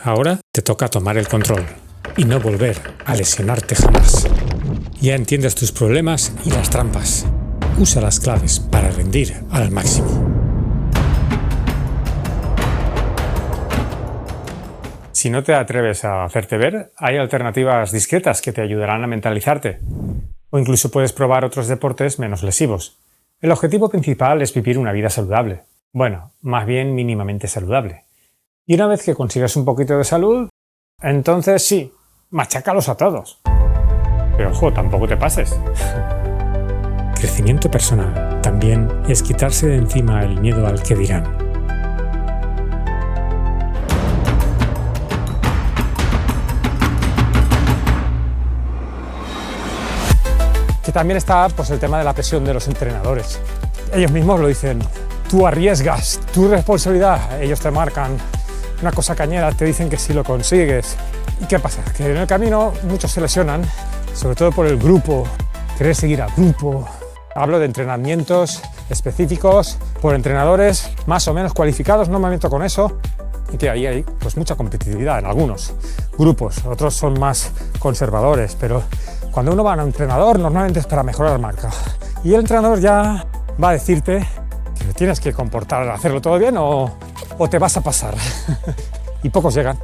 Ahora te toca tomar el control y no volver a lesionarte jamás. Ya entiendes tus problemas y las trampas. Usa las claves para rendir al máximo. Si no te atreves a hacerte ver, hay alternativas discretas que te ayudarán a mentalizarte. O incluso puedes probar otros deportes menos lesivos. El objetivo principal es vivir una vida saludable. Bueno, más bien mínimamente saludable. Y una vez que consigas un poquito de salud, entonces sí, machácalos a todos. Pero ojo, tampoco te pases. Crecimiento personal también es quitarse de encima el miedo al que dirán. Que también está pues, el tema de la presión de los entrenadores. Ellos mismos lo dicen, tú arriesgas, tu responsabilidad, ellos te marcan una cosa cañera, te dicen que si lo consigues. ¿Y qué pasa? Que en el camino muchos se lesionan, sobre todo por el grupo, querer seguir al grupo. Hablo de entrenamientos específicos por entrenadores más o menos cualificados, no me meto con eso, y que ahí hay pues, mucha competitividad en algunos grupos, otros son más conservadores, pero cuando uno va a un entrenador normalmente es para mejorar marca. Y el entrenador ya va a decirte que tienes que comportar, hacerlo todo bien o te vas a pasar. Y pocos llegan.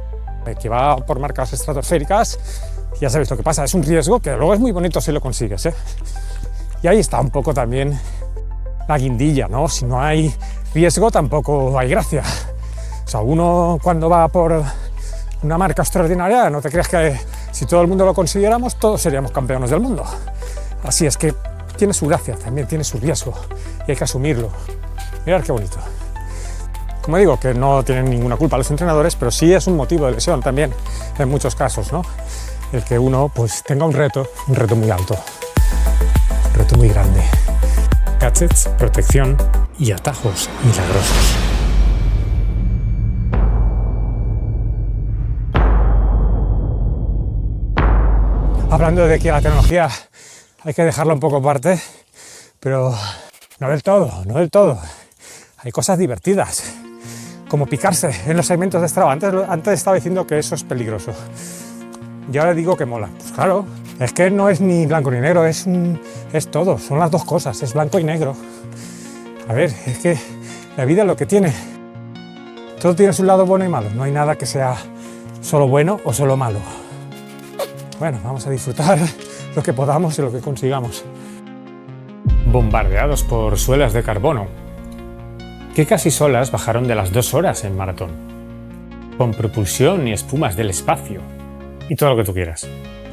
El que va por marcas estratosféricas, ya sabéis lo que pasa, es un riesgo que luego es muy bonito si lo consigues, ¿eh? Y ahí está un poco también la guindilla, ¿no? Si no hay riesgo tampoco hay gracia. O sea, uno cuando va por una marca extraordinaria, no te creas que si todo el mundo lo consiguiéramos, todos seríamos campeones del mundo. Así es que tiene su gracia, también tiene su riesgo y hay que asumirlo. Mirad qué bonito. Como digo, que no tienen ninguna culpa los entrenadores, pero sí es un motivo de lesión también, en muchos casos, ¿no? El que uno pues tenga un reto muy alto, un reto muy grande. Gadgets, protección y atajos milagrosos. Hablando de que la tecnología hay que dejarla un poco aparte, pero no del todo. Hay cosas divertidas, como picarse en los segmentos de Strava. Antes estaba diciendo que eso es peligroso. Y ahora digo que mola. Pues claro, es que no es ni blanco ni negro, es todo, son las dos cosas, es blanco y negro. A ver, es que la vida es lo que tiene. Todo tiene su lado bueno y malo, no hay nada que sea solo bueno o solo malo. Bueno, vamos a disfrutar lo que podamos y lo que consigamos. Bombardeados por suelas de carbono, que casi solas bajaron de las 2 horas en maratón, con propulsión y espumas del espacio, y todo lo que tú quieras.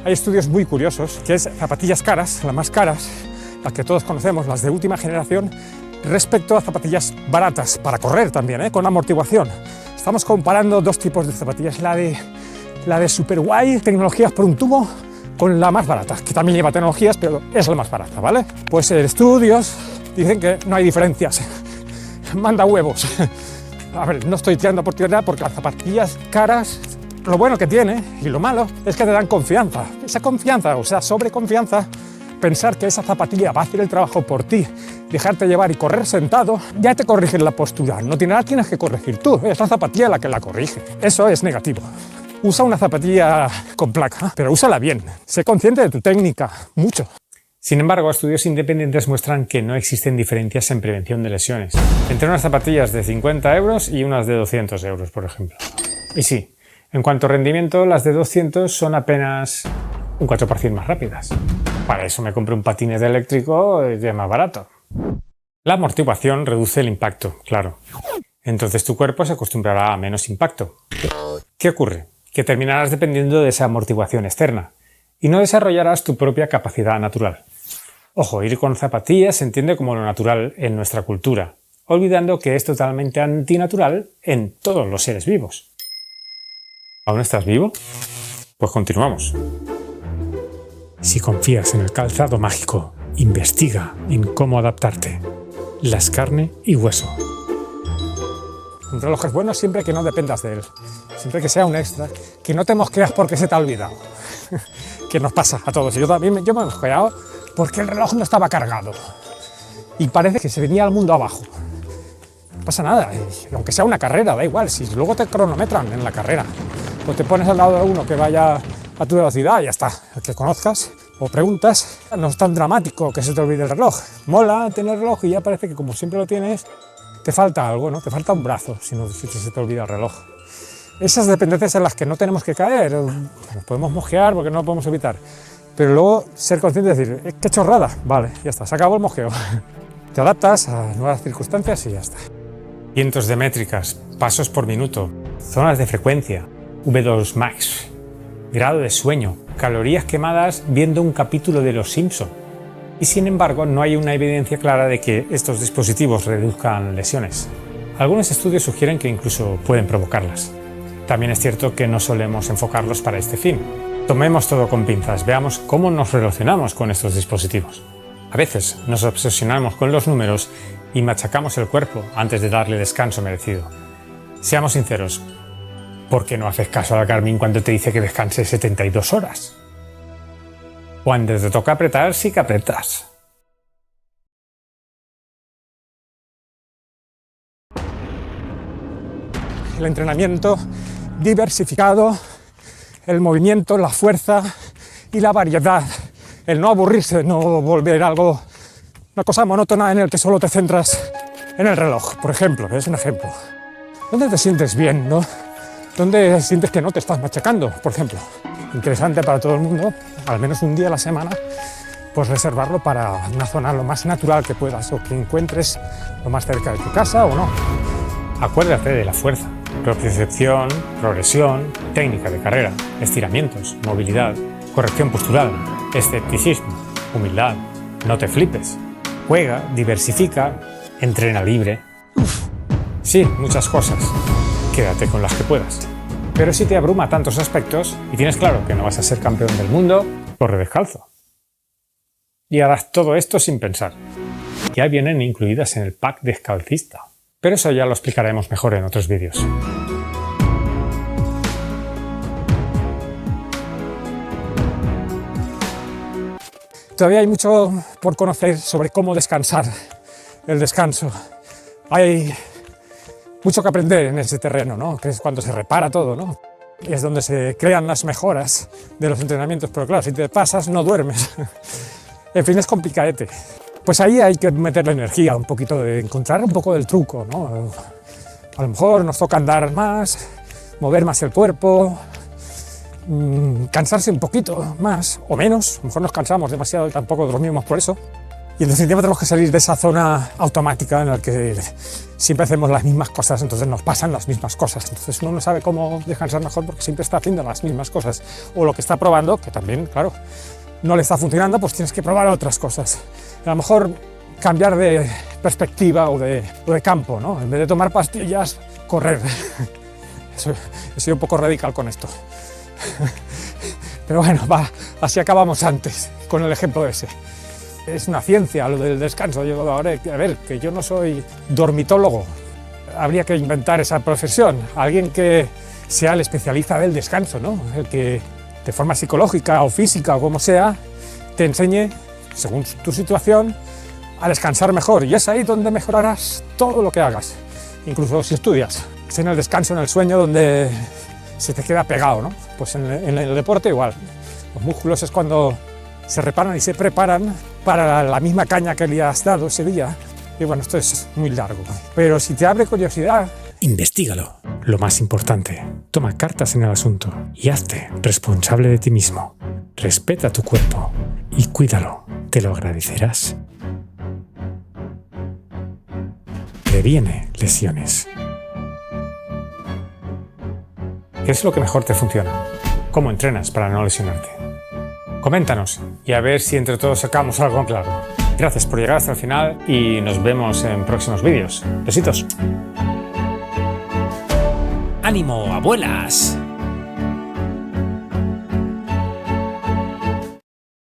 Hay estudios muy curiosos, que es zapatillas caras, las más caras, las que todos conocemos, las de última generación, respecto a zapatillas baratas, para correr también, con amortiguación. Estamos comparando dos tipos de zapatillas, la de super guay, tecnologías por un tubo, con la más barata, que también lleva tecnologías, pero es la más barata, ¿vale? Pues estudios dicen que no hay diferencias. Manda huevos. A ver, no estoy tirando por tierra porque las zapatillas caras, lo bueno que tiene y lo malo es que te dan confianza. Esa confianza, o sea, sobreconfianza, pensar que esa zapatilla va a hacer el trabajo por ti, dejarte llevar y correr sentado, ya te corrige la postura. No tiene nada, tienes que corregir tú. Es la zapatilla la que la corrige. Eso es negativo. Usa una zapatilla con placa, pero úsala bien. Sé consciente de tu técnica, mucho. Sin embargo, estudios independientes muestran que no existen diferencias en prevención de lesiones entre unas zapatillas de 50 euros y unas de 200 euros, por ejemplo. Y sí, en cuanto a rendimiento, las de 200 son apenas un 4% más rápidas. Para eso me compré un patinete eléctrico de más barato. La amortiguación reduce el impacto, claro. Entonces tu cuerpo se acostumbrará a menos impacto. ¿Qué ocurre? Que terminarás dependiendo de esa amortiguación externa y no desarrollarás tu propia capacidad natural. Ojo, ir con zapatillas se entiende como lo natural en nuestra cultura, olvidando que es totalmente antinatural en todos los seres vivos. ¿Aún estás vivo? Pues continuamos. Si confías en el calzado mágico, investiga en cómo adaptarte. Las carne y hueso. Un reloj es bueno siempre que no dependas de él, siempre que sea un extra, que no te mosqueas porque se te ha olvidado, que nos pasa a todos. Yo me he mosqueado porque el reloj no estaba cargado y parece que se venía al mundo abajo. No pasa nada, aunque sea una carrera, da igual, si luego te cronometran en la carrera. o te pones al lado de uno que vaya a tu velocidad y ya está, el que conozcas, o preguntas. No es tan dramático que se te olvide el reloj. Mola tener reloj y ya parece que como siempre lo tienes, te falta algo, ¿no? Te falta un brazo si se te olvida el reloj. Esas dependencias en las que no tenemos que caer, nos podemos mojear porque no lo podemos evitar, pero luego ser consciente de decir, qué chorrada, vale, ya está, se acabó el mojeo. Te adaptas a nuevas circunstancias y ya está. Cientos de métricas, pasos por minuto, zonas de frecuencia, V2 Max, grado de sueño, calorías quemadas viendo un capítulo de Los Simpson. Y sin embargo, no hay una evidencia clara de que estos dispositivos reduzcan lesiones. Algunos estudios sugieren que incluso pueden provocarlas. También es cierto que no solemos enfocarlos para este fin. Tomemos todo con pinzas, veamos cómo nos relacionamos con estos dispositivos. A veces nos obsesionamos con los números y machacamos el cuerpo antes de darle descanso merecido. Seamos sinceros, ¿por qué no haces caso a la Garmin cuando te dice que descanses 72 horas? Cuando te toca apretar, sí que apretas. El entrenamiento diversificado, el movimiento, la fuerza y la variedad, el no aburrirse, no volver algo, una cosa monótona en el que solo te centras en el reloj, por ejemplo, es un ejemplo. ¿Dónde te sientes bien, no? ¿Dónde sientes que no te estás machacando, por ejemplo? Interesante para todo el mundo, al menos un día a la semana, pues reservarlo para una zona lo más natural que puedas o que encuentres lo más cerca de tu casa o no. Acuérdate de la fuerza, propiocepción, progresión, técnica de carrera, estiramientos, movilidad, corrección postural, escepticismo, humildad, no te flipes, juega, diversifica, entrena libre. Sí, muchas cosas. Quédate con las que puedas. Pero si te abruma tantos aspectos y tienes claro que no vas a ser campeón del mundo, corre descalzo. Y harás todo esto sin pensar. Ya vienen incluidas en el pack descalcista. Pero eso ya lo explicaremos mejor en otros vídeos. Todavía hay mucho por conocer sobre cómo descansar, el descanso. Hay mucho que aprender en ese terreno, ¿no? Que es cuando se repara todo, ¿no? Y es donde se crean las mejoras de los entrenamientos, pero claro, si te pasas no duermes. En fin, es complicadete. Pues ahí hay que meterle energía, un poquito de encontrar un poco del truco, ¿no? A lo mejor nos toca andar más, mover más el cuerpo, cansarse un poquito más o menos. A lo mejor nos cansamos demasiado y tampoco dormimos por eso. Y en definitiva tenemos que salir de esa zona automática en la que siempre hacemos las mismas cosas, entonces nos pasan las mismas cosas. Entonces uno no sabe cómo descansar mejor porque siempre está haciendo las mismas cosas. O lo que está probando, que también, claro, no le está funcionando, pues tienes que probar otras cosas. A lo mejor cambiar de perspectiva o de campo, ¿no? En vez de tomar pastillas, correr. He sido un poco radical con esto. Pero bueno, va, así acabamos antes, con el ejemplo ese. Es una ciencia lo del descanso. Yo, a ver, que yo no soy dormitólogo. Habría que inventar esa profesión. Alguien que sea el especialista del descanso, ¿no? El que de forma psicológica o física o como sea, te enseñe, según tu situación, a descansar mejor. Y es ahí donde mejorarás todo lo que hagas, incluso si estudias. Es en el descanso, en el sueño, donde se te queda pegado, ¿no? Pues en el deporte igual. Los músculos es cuando se reparan y se preparan para la misma caña que le has dado ese día. Y bueno, esto es muy largo. Pero si te abre curiosidad, investígalo. Lo más importante, toma cartas en el asunto y hazte responsable de ti mismo. Respeta tu cuerpo y cuídalo. Te lo agradecerás. Previene lesiones. ¿Qué es lo que mejor te funciona? ¿Cómo entrenas para no lesionarte? Coméntanos y a ver si entre todos sacamos algo en claro. Gracias por llegar hasta el final y nos vemos en próximos vídeos. Besitos. ¡Ánimo, abuelas!